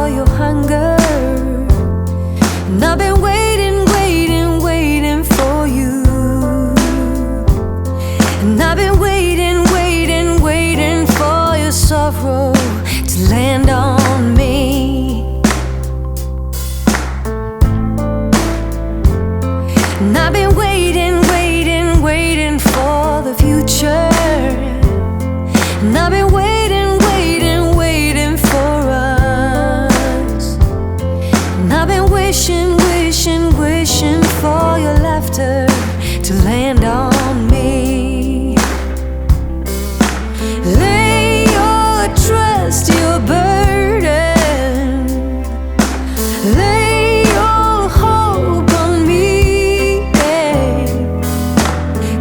for your hunger. And I've been waiting, waiting, waiting for you. And I've been waiting, waiting, waiting for your sorrow to land on me. And I've been waiting, waiting, waiting for the future. And I've been waiting, waiting, waiting for us. And I've been wishing, wishing, wishing for your laughter to land on me. Lay your trust, your burden. Lay your hope on me, yeah.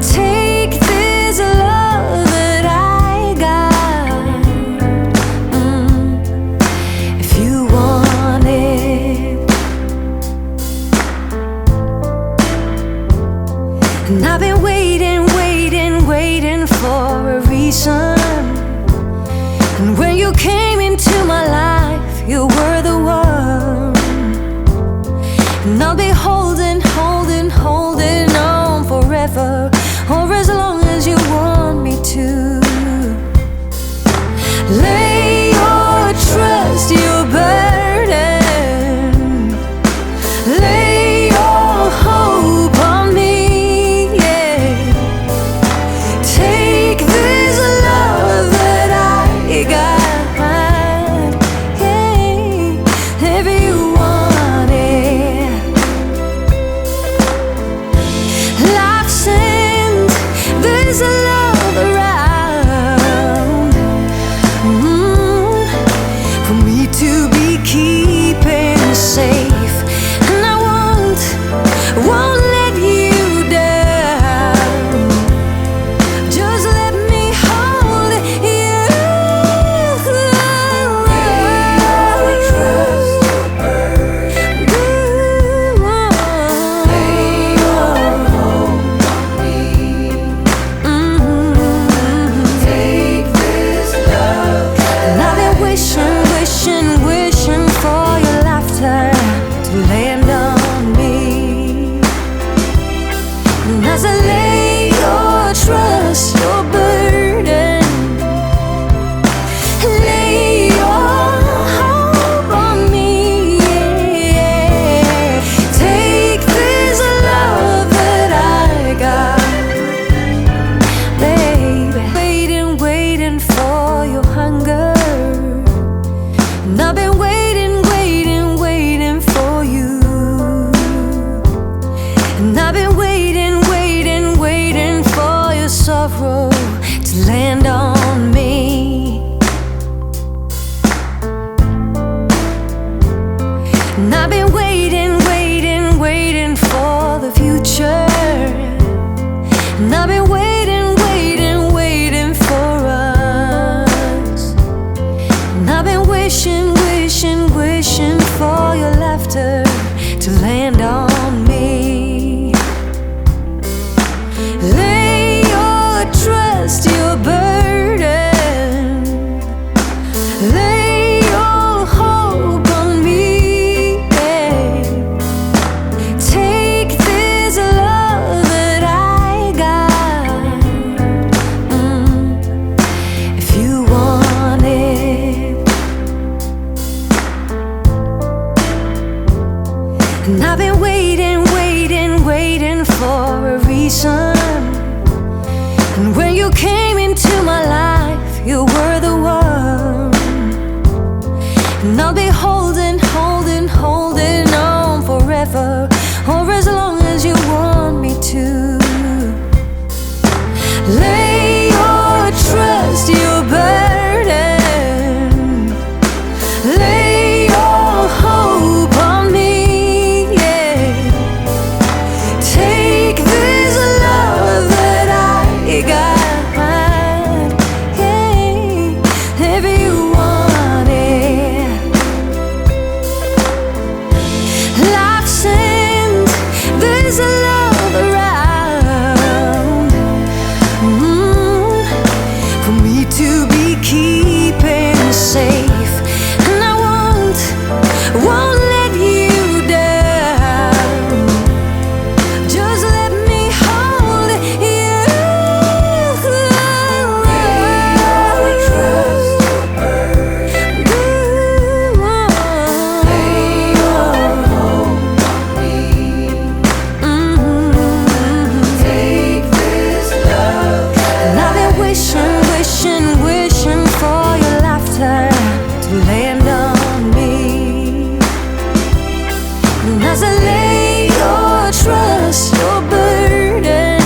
Take this love that I got, if you want it. And I've been waiting, waiting, waiting for a reason. And when you came into my life, you were the one. And I'll be holding, holding, holding on forever, or as long as you want me to. Lay your trust, your burden. Lay your hope on me, yeah. Take this love that I got, hey, if you want it. Life sends this love around, for me to be keeping safe. And I won't let you down. Just let me hold you. Lay your trust, your burden. Lay your hope on me. Take this love And I've been wishing, wishing, wishing for your laughter to land on me. And as I lay your trust, your burden, lay your hope on me, yeah. Take this love that I got, baby. Waiting, waiting for your hunger. And I've been waiting, waiting, waiting for you. And I've been waiting, waiting, waiting for your sorrow to land on me. And I've been waiting, waiting, waiting for the future. And I've been waiting, waiting, waiting for us. And I've been wishing, wishing, wishing for your laughter to land on me. Lay your trust, your burden. Lay your hope on me, yeah. Take this love that I got, if you want it. And I've been waiting, waiting, waiting for a reason. And when you came into my life, you were the one. And I'll be holding, holding, holding on forever, or as long as you want me to. Lay your trust, your burden. Lay your hope on me, yeah. Take this love land on me. And as I lay your trust, your burden,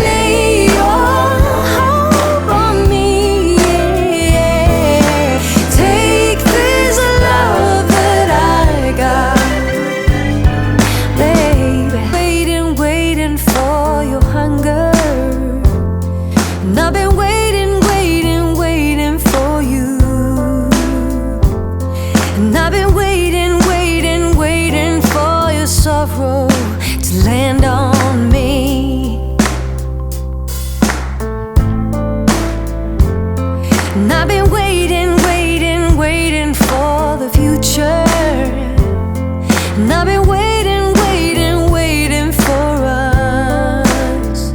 lay your hope on me, yeah. Take this love that I got, baby. Waiting for your hunger. And I've been waiting for you. And I've been waiting for your sorrow to land on me. And I've been waiting for the future. And I've been waiting for us.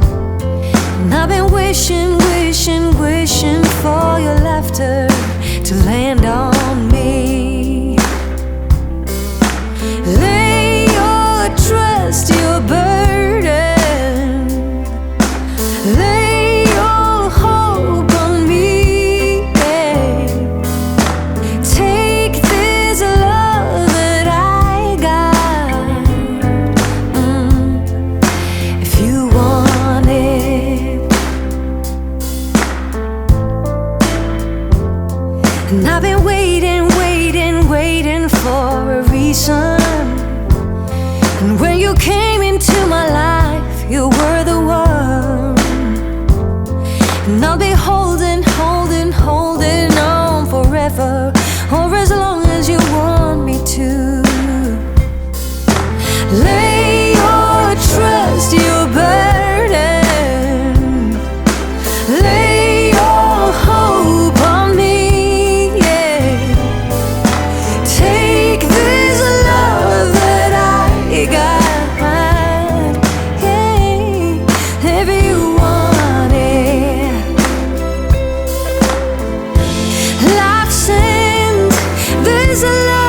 And I've been wishing for your laughter to land on me. Lay your trust, your burden, lay your hope on me, yeah. Take this love that I got, if you want it. And I've been waiting for a reason. And when you came into my life, you were the one. And I'll be holding on forever, or as long as you want me to. Lay your trust, your burden, lay your hope on me, yeah. Take this love that I got, yeah, if you want it. Life sent this love